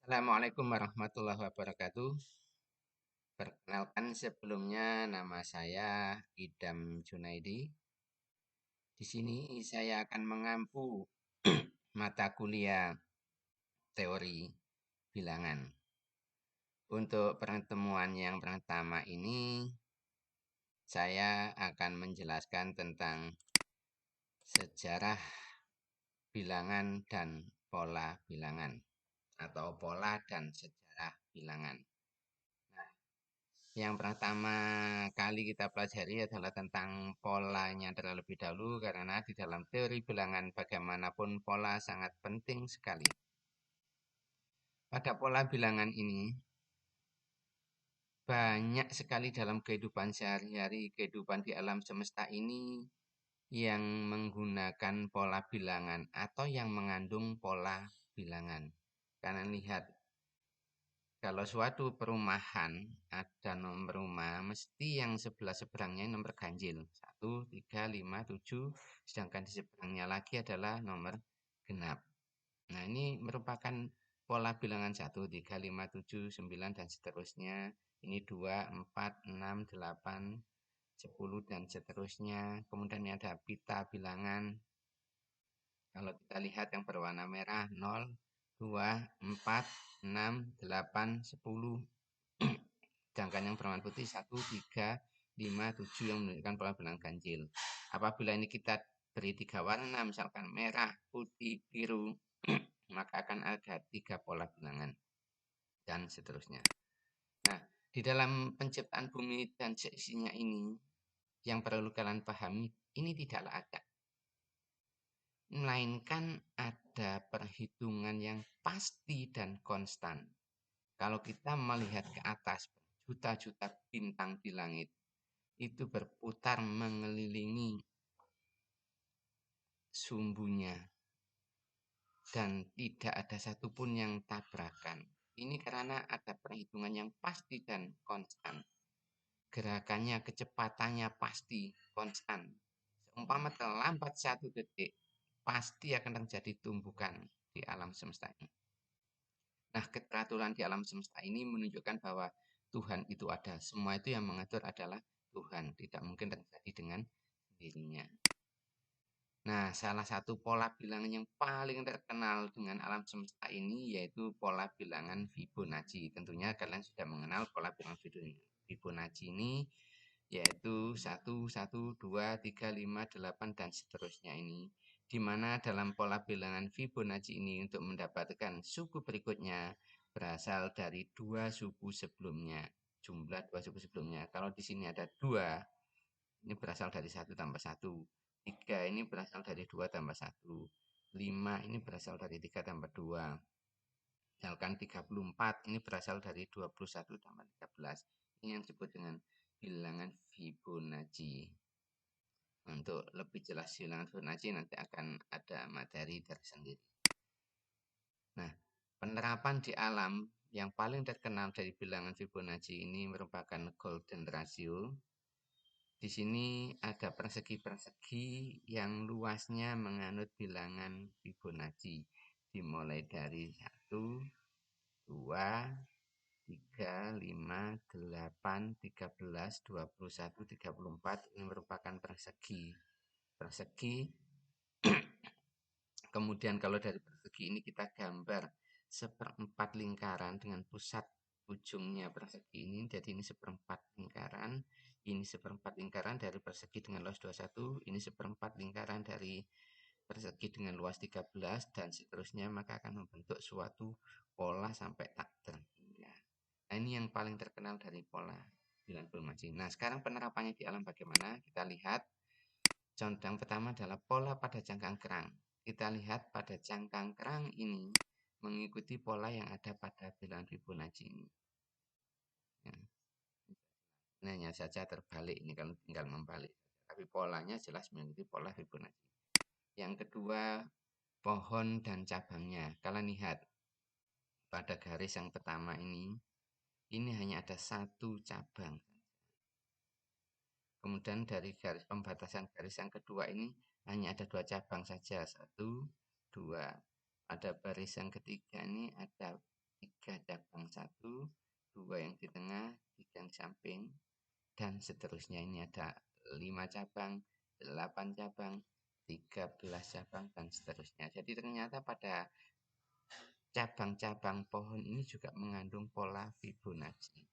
Assalamualaikum warahmatullahi wabarakatuh. Perkenalkan sebelumnya nama saya Idam Junaidi. Di sini saya akan mengampu mata kuliah teori bilangan. Untuk pertemuan yang pertama ini, saya akan menjelaskan tentang sejarah bilangan dan pola bilangan atau pola dan sejarah bilangan. Yang pertama kali kita pelajari adalah tentang polanya terlebih dahulu karena di dalam teori bilangan bagaimanapun pola sangat penting sekali. Pada pola bilangan ini banyak sekali dalam kehidupan sehari-hari, kehidupan di alam semesta ini yang menggunakan pola bilangan atau yang mengandung pola bilangan. Karena lihat kalau suatu perumahan ada nomor rumah, mesti yang sebelah seberangnya nomor ganjil. 1, 3, 5, 7, sedangkan di seberangnya lagi adalah nomor genap. Nah, ini merupakan pola bilangan 1, 3, 5, 7, 9, dan seterusnya. Ini 2, 4, 6, 8, 10, dan seterusnya. Kemudian ini ada pita bilangan. Kalau kita lihat yang berwarna merah, 0, 2, 4, 6, 8, 10. Sedangkan yang berwarna putih 1, 3, 5, 7 yang menunjukkan pola bilangan ganjil. Apabila ini kita beri 3 warna, misalkan merah, putih, biru, maka akan ada 3 pola bilangan dan seterusnya. Nah, di dalam penciptaan bumi dan seisinya ini, yang perlu kalian pahami, ini tidaklah ada. Melainkan ada perhitungan yang pasti dan konstan. Kalau kita melihat ke atas, juta-juta bintang di langit, itu berputar mengelilingi sumbunya dan tidak ada satupun yang tabrakan. Ini karena ada perhitungan yang pasti dan konstan. Gerakannya, kecepatannya pasti konstan. Seumpama terlambat 1 detik, pasti akan terjadi tumbukan di alam semesta ini. Nah, keteraturan di alam semesta ini menunjukkan bahwa Tuhan itu ada. Semua itu yang mengatur adalah Tuhan. Tidak mungkin terjadi dengan sendirinya. Nah, salah satu pola bilangan yang paling terkenal dengan alam semesta ini yaitu pola bilangan Fibonacci. Tentunya kalian sudah mengenal pola bilangan Fibonacci ini yaitu 1, 1, 2, 3, 5, 8, dan seterusnya ini. Di mana dalam pola bilangan Fibonacci ini untuk mendapatkan suku berikutnya berasal dari 2 suku sebelumnya. Jumlah 2 suku sebelumnya. Kalau di sini ada 2, ini berasal dari 1 tambah 1. 3 ini berasal dari 2 tambah 1. 5 ini berasal dari 3 tambah 2. Misalkan 34 ini berasal dari 21 tambah 13. Ini yang disebut dengan bilangan Fibonacci. Untuk lebih jelas bilangan Fibonacci nanti akan ada materi tersendiri. Nah, penerapan di alam yang paling terkenal dari bilangan Fibonacci ini merupakan golden ratio. Di sini ada persegi-persegi yang luasnya menganut bilangan Fibonacci. Dimulai dari 1, 2, 3, 5, 8, 13, 21, 34. Ini merupakan persegi. Persegi. Kemudian kalau dari persegi ini kita gambar seperempat lingkaran dengan pusat ujungnya persegi ini. Jadi ini seperempat lingkaran. Ini seperempat lingkaran dari persegi dengan luas 21. Ini seperempat lingkaran dari persegi dengan luas 13 dan seterusnya, maka akan membentuk suatu pola sampai tak terhingga. Nah, ini yang paling terkenal dari pola bilangan Fibonacci. Nah, sekarang penerapannya di alam bagaimana? Kita lihat. Contoh yang pertama adalah pola pada cangkang kerang. Kita lihat pada cangkang kerang ini mengikuti pola yang ada pada bilangan Fibonacci ini. Ya. Ini hanya saja terbalik, ini kalau tinggal membalik. Tapi polanya jelas mengikuti pola Fibonacci. Yang kedua, pohon dan cabangnya. Kalian lihat pada garis yang pertama ini hanya ada 1 cabang. Kemudian dari garis pembatasan garis yang kedua ini hanya ada 2 cabang saja. 1, 2. Pada baris yang ketiga ini ada 3 2 yang di tengah, 3 yang di samping, dan seterusnya. Ini ada 5 cabang, 8 cabang, 13 cabang, dan seterusnya. Jadi ternyata pada cabang-cabang pohon ini juga mengandung pola Fibonacci.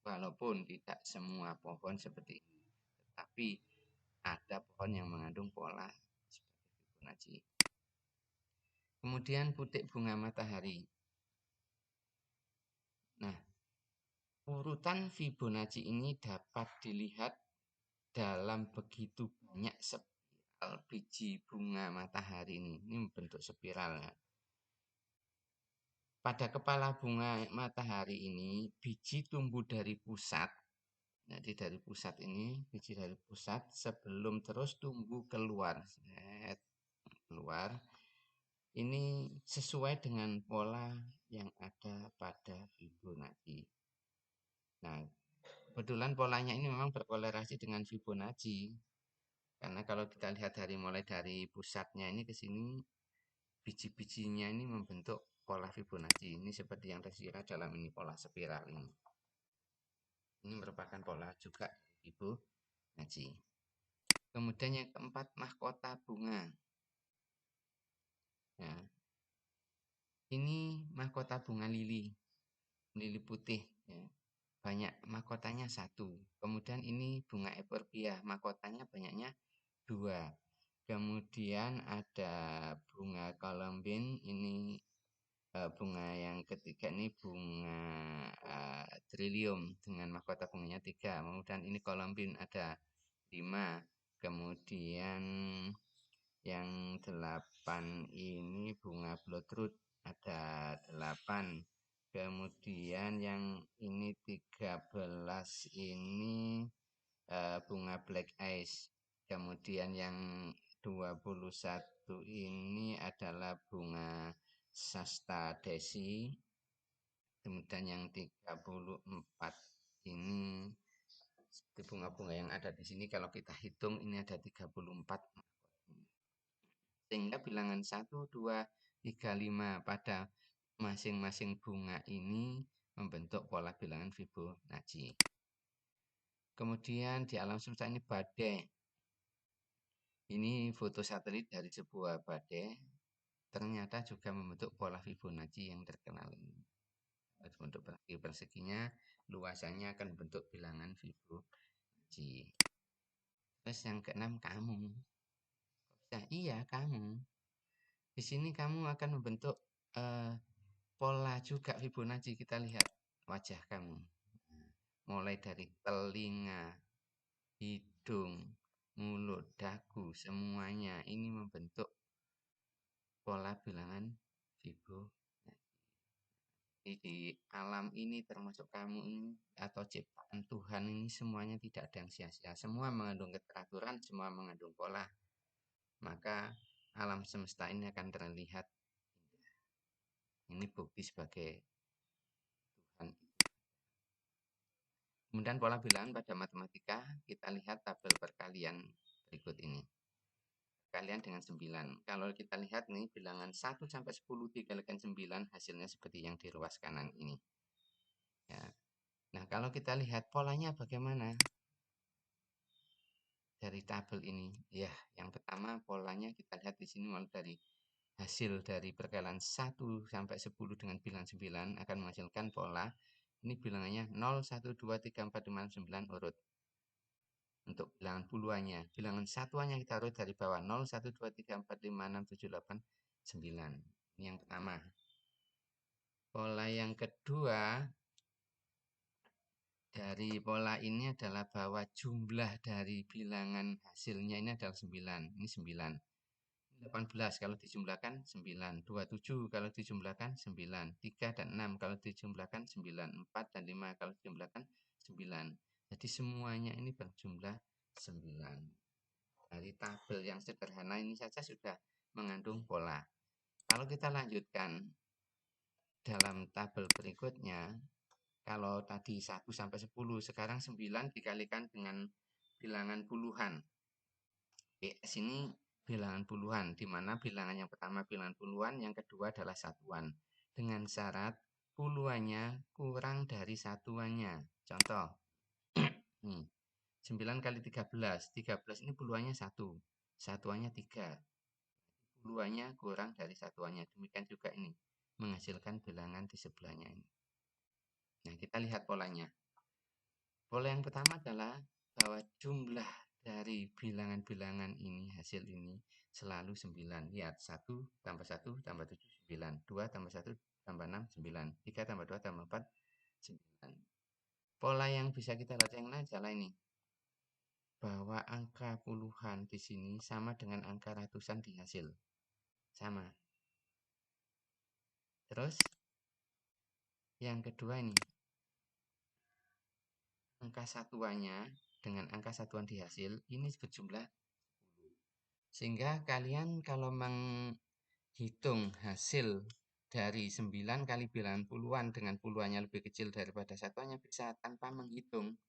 Walaupun tidak semua pohon seperti ini, tetapi ada pohon yang mengandung pola seperti Fibonacci. Kemudian putik bunga matahari. Nah, urutan Fibonacci ini dapat dilihat dalam begitu banyak spiral biji bunga matahari ini. Ini bentuk spiral ya. Pada kepala bunga matahari ini, biji tumbuh dari pusat. Jadi dari pusat ini, biji dari pusat sebelum terus tumbuh keluar. Keluar. Ini sesuai dengan pola yang ada pada Fibonacci. Nah, kebetulan polanya ini memang berkolerasi dengan Fibonacci. Karena kalau kita lihat mulai dari pusatnya ini ke sini, biji-bijinya ini membentuk pola Fibonacci. Ini seperti yang tersirat dalam ini pola spiral ini. Ini merupakan pola juga Fibonacci. Kemudian yang keempat, mahkota bunga. Nah, ini mahkota bunga lili putih. Ya. Banyak mahkotanya 1. Kemudian ini bunga euphorbia, mahkotanya banyaknya 2. Kemudian ada bunga columbine, ini bunga yang ketiga ini bunga trillium dengan mahkota bunganya 3. Kemudian ini columbine ada 5. Kemudian yang 8 ini bunga bloodroot ada 8. Kemudian yang ini 13 ini bunga black ice. Kemudian yang 21 ini adalah bunga Shasta Desi. Kemudian yang 34 ini bunga-bunga yang ada di sini kalau kita hitung ini ada 34. Sehingga bilangan 1, 2, 3, 5 pada masing-masing bunga ini membentuk pola bilangan Fibonacci. Kemudian di alam semesta ini badai. Ini foto satelit dari sebuah badai. Ternyata juga membentuk pola Fibonacci yang terkenal ini. Untuk perseginya, luasannya akan membentuk bilangan Fibonacci. Terus yang keenam, kamu. Iya, kamu. Di sini kamu akan membentuk pola juga Fibonacci. Kita lihat wajah kamu. Mulai dari telinga, hidung, mulut, dagu, semuanya ini membentuk pola bilangan Fibonacci. Di alam ini termasuk kamu ini atau ciptaan Tuhan ini semuanya tidak ada yang sia-sia. Semua mengandung keteraturan, semua mengandung pola. Maka alam semesta ini akan terlihat indah. Ini bukti sebagai Tuhan. Kemudian pola bilangan pada matematika, kita lihat tabel perkalian berikut ini. Perkalian dengan 9. Kalau kita lihat nih bilangan 1 sampai 10 dikalikan 9 hasilnya seperti yang di ruas kanan ini. Ya. Nah, kalau kita lihat polanya bagaimana? Dari tabel ini. Ya, yang pertama polanya kita lihat di sini mulai dari hasil dari perkalian 1 sampai 10 dengan bilangan 9 akan menghasilkan pola. Ini bilangannya 0, 1, 2, 3, 4, 5, 9 urut. Untuk bilangan puluhannya, bilangan satuannya kita urut dari bawah 0, 1, 2, 3, 4, 5, 6, 7, 8, 9. Ini yang pertama. Pola yang kedua dari pola ini adalah bahwa jumlah dari bilangan hasilnya ini adalah 9. Ini 9. 18 kalau dijumlahkan 9, 27 kalau dijumlahkan 9, 3 dan 6 kalau dijumlahkan 9, 4 dan 5 kalau dijumlahkan 9. Jadi semuanya ini berjumlah 9. Dari tabel yang sederhana ini saja sudah mengandung pola. Kalau kita lanjutkan dalam tabel berikutnya, kalau tadi 1 sampai 10, sekarang 9 dikalikan dengan bilangan puluhan. PS ini bilangan puluhan, di mana bilangan yang pertama bilangan puluhan, yang kedua adalah satuan. Dengan syarat puluhannya kurang dari satuannya. Contoh, nih, 9 kali 13. 13 ini puluhannya 1. Satuannya 3. Puluhannya kurang dari satuannya. Demikian juga ini. Menghasilkan bilangan di sebelahnya ini. Nah, kita lihat polanya. Pola yang pertama adalah bahwa jumlah dari bilangan-bilangan ini, hasil ini, selalu 9. Lihat, 1 tambah 1 tambah 7, 9. 2 tambah 1 tambah 6, 9. 3 tambah 2 tambah 4, 9. Pola yang bisa kita lihat yang lain adalah ini. Bahwa angka puluhan di sini sama dengan angka ratusan di hasil. Sama. Terus, yang kedua ini. Angka satuannya dengan angka satuan di hasil, ini berjumlah 10. Sehingga kalian kalau menghitung hasil dari 9 kali bilangan puluhan dengan puluhannya lebih kecil daripada satuannya bisa tanpa menghitung.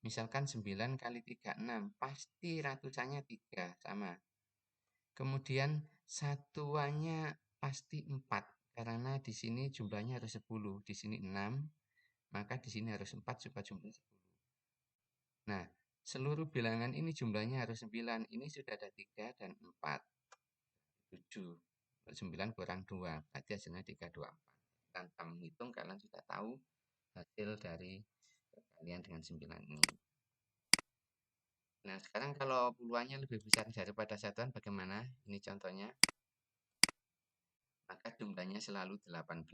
Misalkan 9 kali 3, 6. Pasti ratusannya 3, sama. Kemudian satuannya pasti 4. Karena di sini jumlahnya harus 10. Di sini 6. Maka di sini harus 4 supaya jumlah 10. Nah, seluruh bilangan ini jumlahnya harus 9. Ini sudah ada 3 dan 4. 7. 9 kurang 2. Berarti hasilnya 3, 2, 4. Tanpa menghitung kalian sudah tahu hasil dari perkalian dengan 9 ini. Nah, sekarang kalau puluhannya lebih besar daripada satuan bagaimana? Ini contohnya. Maka jumlahnya selalu 18.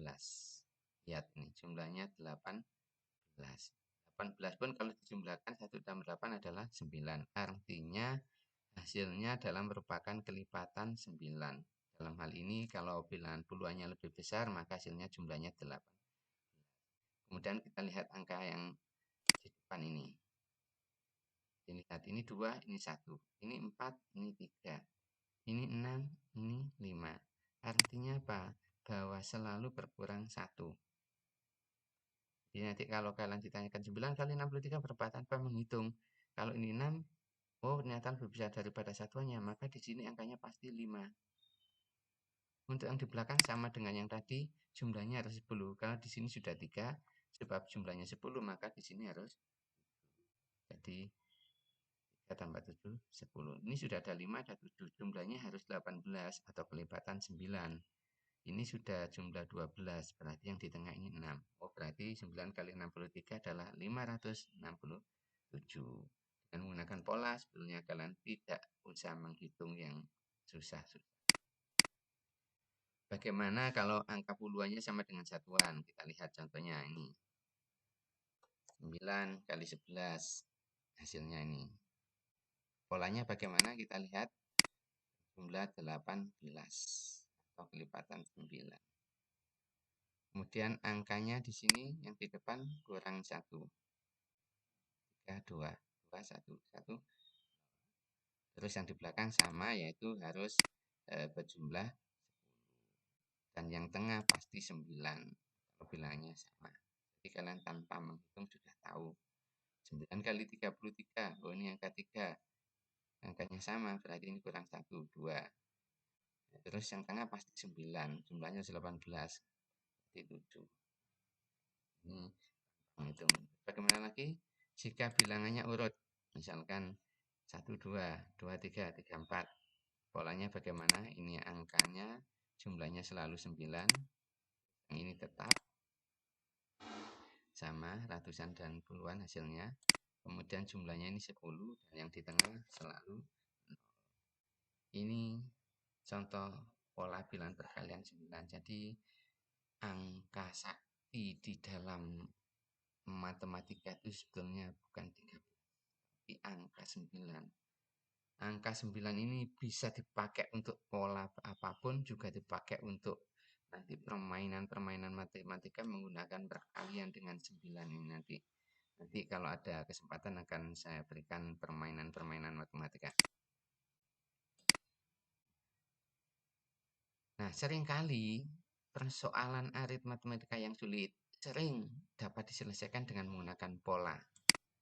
Lihat nih, jumlahnya 18. 18 pun kalau dijumlahkan 1 tambah 8 adalah 9. Artinya hasilnya adalah merupakan kelipatan 9. Dalam hal ini kalau bilangan puluhannya lebih besar maka hasilnya jumlahnya 8. Kemudian kita lihat angka yang di depan ini. Lihat ini 2, ini 1. Ini 4, ini 3. Ini 6, ini 5. Artinya apa? Bahwa selalu berkurang 1. Jadi nanti kalau kalian ditanyakan 9 kali 63 berapa tanpa menghitung. Kalau ini 6, oh ternyata lebih besar daripada satuannya, maka di sini angkanya pasti 5. Untuk yang di belakang sama dengan yang tadi, jumlahnya harus 10. Kalau di sini sudah 3, sebab jumlahnya 10, maka di sini harus jadi 3 tambah 7, 10. Ini sudah ada 5, ada 7. Jumlahnya harus 18 atau kelipatan 9. Ini sudah jumlah 12, berarti yang di tengah ini 6. Oh, berarti 9 kali 63 adalah 567. Dengan menggunakan pola, sebetulnya kalian tidak usah menghitung yang susah-susah. Bagaimana kalau angka puluhannya sama dengan satuan? Kita lihat contohnya ini. 9 kali 11. Hasilnya ini. Polanya bagaimana? Kita lihat jumlah 18 atau kelipatan 9. Kemudian angkanya di sini yang di depan kurang 1. 3, 2, 2, 1, 1. Terus yang di belakang sama yaitu harus berjumlah 10. Dan yang tengah pasti 9. Kalau bilangannya sama. Jadi kalian tanpa menghitung sudah tahu. 9 kali 33. Oh ini angka 3. Angkanya sama berarti ini kurang 1, 2. Terus yang tengah pasti 9. Jumlahnya 18. Berarti 7. Ini menghitung. Bagaimana lagi? Jika bilangannya urut. Misalkan 1, 2, 2, 3, 3, 4. Polanya bagaimana? Ini angkanya jumlahnya selalu 9. Yang ini tetap sama ratusan dan puluhan hasilnya. Kemudian jumlahnya ini 10 dan yang di tengah selalu 0. Ini contoh pola bilangan perkalian 9. Jadi angka sakti di dalam matematika itu sebetulnya bukan 13, tapi angka 9. Angka 9 ini bisa dipakai untuk pola apapun, juga dipakai untuk nanti permainan-permainan matematika menggunakan perkalian dengan 9 ini nanti. Nanti kalau ada kesempatan akan saya berikan permainan-permainan matematika. Nah, seringkali persoalan aritmatika yang sulit sering dapat diselesaikan dengan menggunakan pola.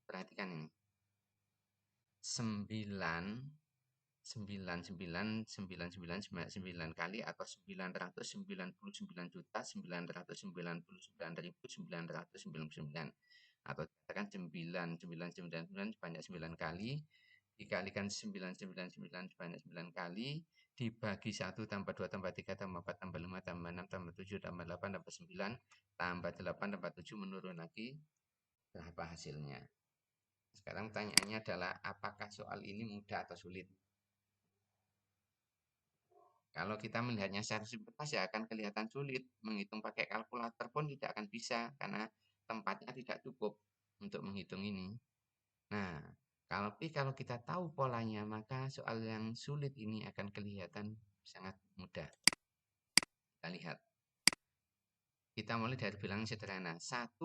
Perhatikan ini. 9 99999 kali atau 999.999.999.999 atau katakan 9999 sebanyak 9 kali dikalikan 999 sebanyak 9 kali dibagi 1 tambah 2 tambah 3 tambah 4 tambah 5 tambah 6 tambah 7 tambah 8 tambah 9 tambah 8 tambah 7 menurun lagi berapa hasilnya. Sekarang pertanyaannya adalah apakah soal ini mudah atau sulit? Kalau kita melihatnya secara sepintas ya akan kelihatan sulit. Menghitung pakai kalkulator pun tidak akan bisa karena tempatnya tidak cukup untuk menghitung ini. Nah, kalau kita tahu polanya, maka soal yang sulit ini akan kelihatan sangat mudah. Kita lihat. Kita mulai dari bilangan sederhana. 1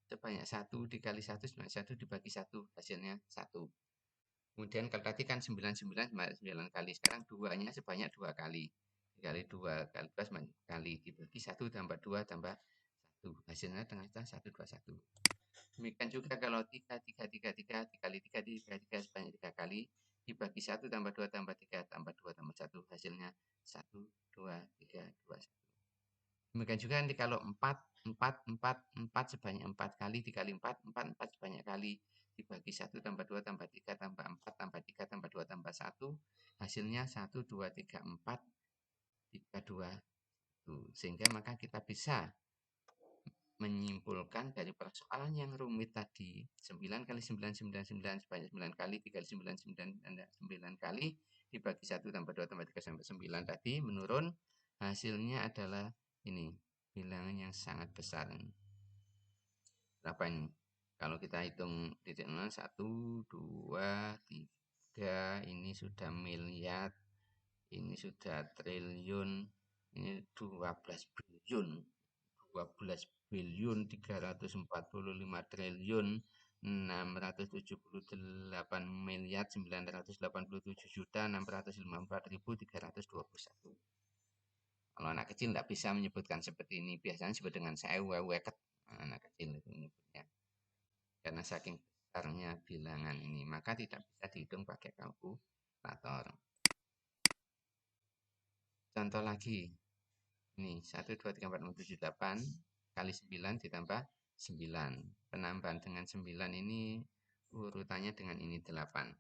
sebanyak 1 dikali 1 sebanyak 1 dibagi 1. Hasilnya 1. Kemudian kalau tadi kan 99 9 kali. Sekarang 2-nya sebanyak 2 kali. Dikali 2 kali 2 sebanyak kali. Dibagi 1 tambah 2 tambah 1. Hasilnya tengah-tengah 1, 2, 1. Demikian juga kalau 3, 3, 3, 3 dikali 3, 3, 3 sebanyak 3 kali. Dibagi 1 tambah 2 tambah 3 tambah 2 tambah 1. Hasilnya 1, 2, 3, 2, 1. Demikian juga nanti kalau 4, 4, 4, 4 sebanyak 4 kali dikali 4, 4, 4 sebanyak kali dibagi 1 tambah 2 tambah 3 tambah 4 tambah 3 tambah 2 tambah 1 hasilnya 1, 2, 3, 4 3, 2, 1 sehingga maka kita bisa menyimpulkan dari persoalan yang rumit tadi 9 kali 9, 9, 9 sebanyak 9 kali dikali 9, 9 kali dibagi 1 tambah 2 tambah 3 sampai 9 tadi menurun hasilnya adalah ini bilangan yang sangat besar. Berapa ini? Kalau kita hitung titik nol 1, 2, 3 ini sudah miliar, ini sudah triliun, ini 12 billion, 12 billion 345 triliun 678 miliar 987 juta 654.321. Kalau anak kecil tidak bisa menyebutkan seperti ini, biasanya disebut dengan weket. Anak kecil itu menyebutnya. Karena saking besarnya bilangan ini, maka tidak bisa dihitung pakai kalkulator. Contoh lagi, ini 1, 2, 3, 4, 5, 7, 8 kali 9 ditambah 9. Penambahan dengan 9 ini urutannya dengan ini 8.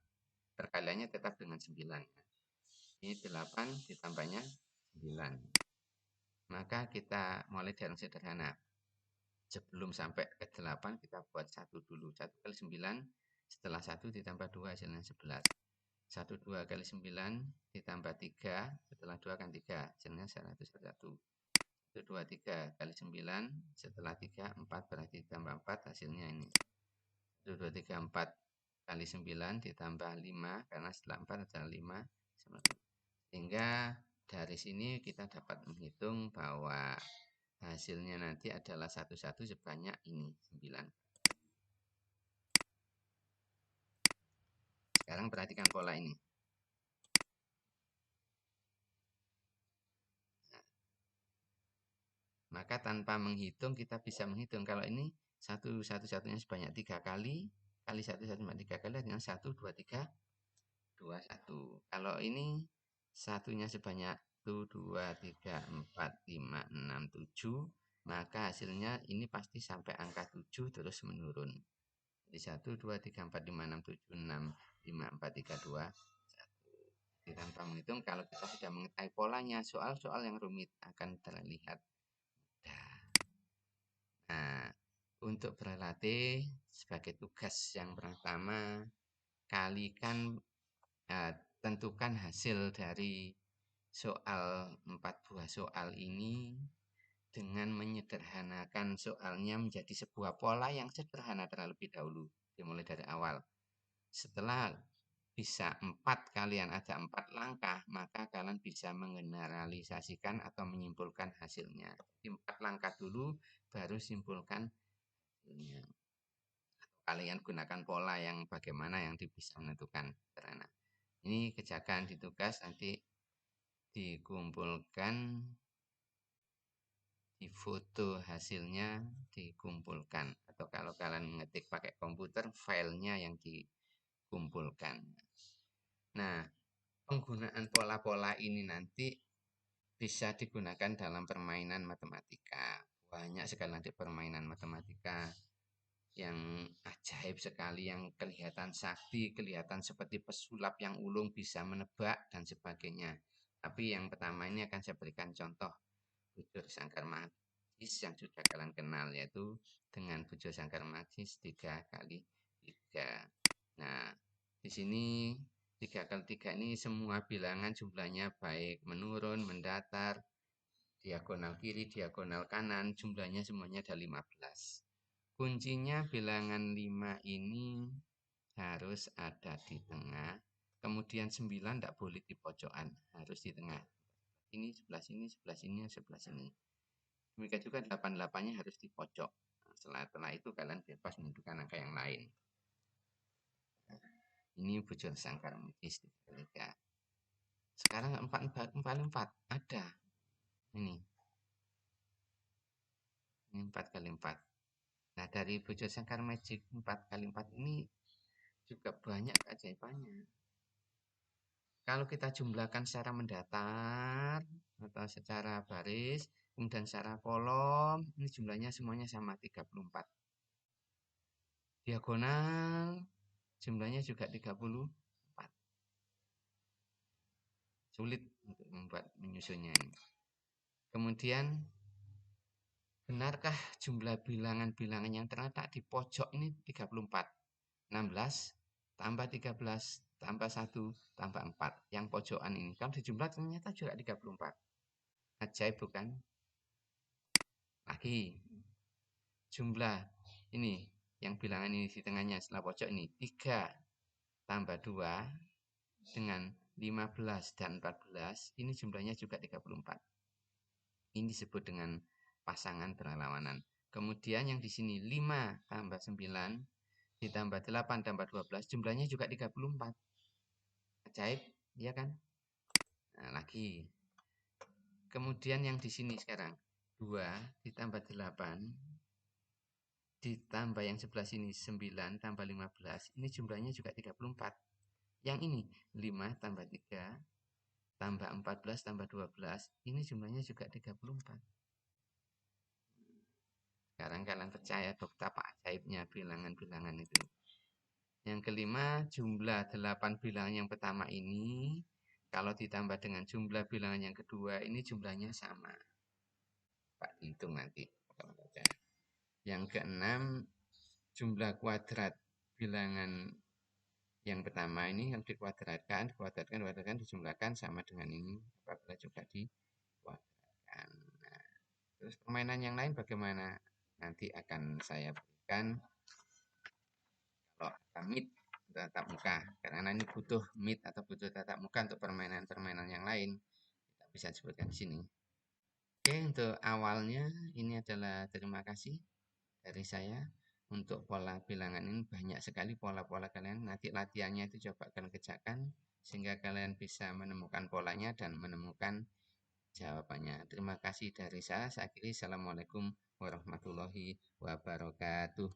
Perkaliannya tetap dengan 9. Ini 8 ditambahnya 9. Maka kita mulai dari yang sederhana. Sebelum sampai ke 8 kita buat 1 dulu. 1 kali 9 setelah 1 ditambah 2 hasilnya 11. 1, 2 kali 9 ditambah 3 setelah 2 kan 3 hasilnya 101. 1, 2, 3 kali 9 setelah 3 4 berarti ditambah 4 hasilnya ini. 1, 2, 3, 4 kali 9 ditambah 5 karena setelah 4 adalah 5 sehingga dari sini kita dapat menghitung bahwa hasilnya nanti adalah 1 sebanyak ini 9. Sekarang perhatikan pola ini. Maka tanpa menghitung kita bisa menghitung kalau ini satunya sebanyak 3 kali kali 1 sebanyak 3 kali artinya 1, 2, 3, 2, 1. Kalau ini satunya sebanyak 1, 2, 3, 4, 5, 6, 7 maka hasilnya ini pasti sampai angka 7 terus menurun. Jadi 1, 2, 3, 4, 5, 6, 7, 6, 5, 4, 3, 2, 1. Tanpa menghitung kalau kita sudah mengetahui polanya soal-soal yang rumit akan terlihat mudah. Nah, untuk berlatih sebagai tugas yang pertama kalikan tentukan hasil dari soal 4 buah soal ini dengan menyederhanakan soalnya menjadi sebuah pola yang sederhana terlebih dahulu. Dimulai dari awal. Setelah bisa 4 kalian ada 4 langkah, maka kalian bisa menggeneralisasikan atau menyimpulkan hasilnya. 4 langkah dulu, baru simpulkan hasilnya. Kalian gunakan pola yang bagaimana yang bisa menentukan. Ini kerjakan di tugas nanti dikumpulkan di foto hasilnya dikumpulkan atau kalau kalian ngetik pakai komputer filenya yang dikumpulkan. Nah, penggunaan pola-pola ini nanti bisa digunakan dalam permainan matematika. Banyak sekali nanti permainan matematika yang ajaib sekali, yang kelihatan sakti, kelihatan seperti pesulap yang ulung bisa menebak dan sebagainya. Tapi yang pertama ini akan saya berikan contoh bujur sangkar magis yang sudah kalian kenal, yaitu dengan bujur sangkar magis 3 kali 3. Nah, di sini 3 kali 3 ini semua bilangan jumlahnya baik menurun, mendatar, diagonal kiri, diagonal kanan, jumlahnya semuanya ada 15. Kuncinya bilangan 5 ini harus ada di tengah. Kemudian 9 tidak boleh di pojokan, harus di tengah. Ini sebelah sini, sebelah sini, sebelah sini. Demikian juga 88-nya harus di pojok. Nah, setelah itu kalian bebas menentukan angka yang lain. Ini bujur sangkar magis 3. Sekarang 4 ada. Ini 4 kali 4. Nah, dari bujur sangkar magic 4 kali 4 ini juga banyak keajaibannya. Kalau kita jumlahkan secara mendatar atau secara baris, kemudian secara kolom, ini jumlahnya semuanya sama 34. Diagonal jumlahnya juga 34. Sulit untuk membuat menyusunnya ini. Kemudian, benarkah jumlah bilangan-bilangan yang terletak di pojok ini 34? 16 tambah 13 tambah 1 tambah 4. Yang pojokan ini. Kalau dijumlah ternyata juga 34. Ajaib bukan? Lagi. Jumlah ini. Yang bilangan ini di tengahnya setelah pojok ini. 3 tambah 2 dengan 15 dan 14. Ini jumlahnya juga 34. Ini disebut dengan pasangan berlawanan. Kemudian yang di sini 5 tambah 9 ditambah 8 tambah 12 jumlahnya juga 34. Ajaib, ya kan? Nah, lagi. Kemudian yang di sini sekarang 2 ditambah 8 ditambah yang sebelah sini 9 tambah 15, ini jumlahnya juga 34. Yang ini 5 tambah 3 tambah 14 tambah 12, ini jumlahnya juga 34. Sekarang kalian percaya betapa ajaibnya bilangan-bilangan itu. Yang kelima, jumlah 8 bilangan yang pertama ini kalau ditambah dengan jumlah bilangan yang kedua, ini jumlahnya sama. Pak hitung nanti. Yang keenam, jumlah kuadrat bilangan yang pertama ini yang dikuadratkan, dijumlahkan sama dengan ini. Apabila juga dikuadratkan. Nah, terus permainan yang lain bagaimana? Nanti akan saya berikan kalau ada meet tatap muka. Karena ini butuh meet atau butuh tatap muka untuk permainan-permainan yang lain. Kita bisa sebutkan di sini. Oke, untuk awalnya ini adalah terima kasih dari saya. Untuk pola bilangan ini banyak sekali pola-pola kalian. Nanti latihannya itu coba kalian kerjakan sehingga kalian bisa menemukan polanya dan menemukan jawabannya. Terima kasih dari saya. Saya akhiri. Assalamualaikum warahmatullahi wabarakatuh.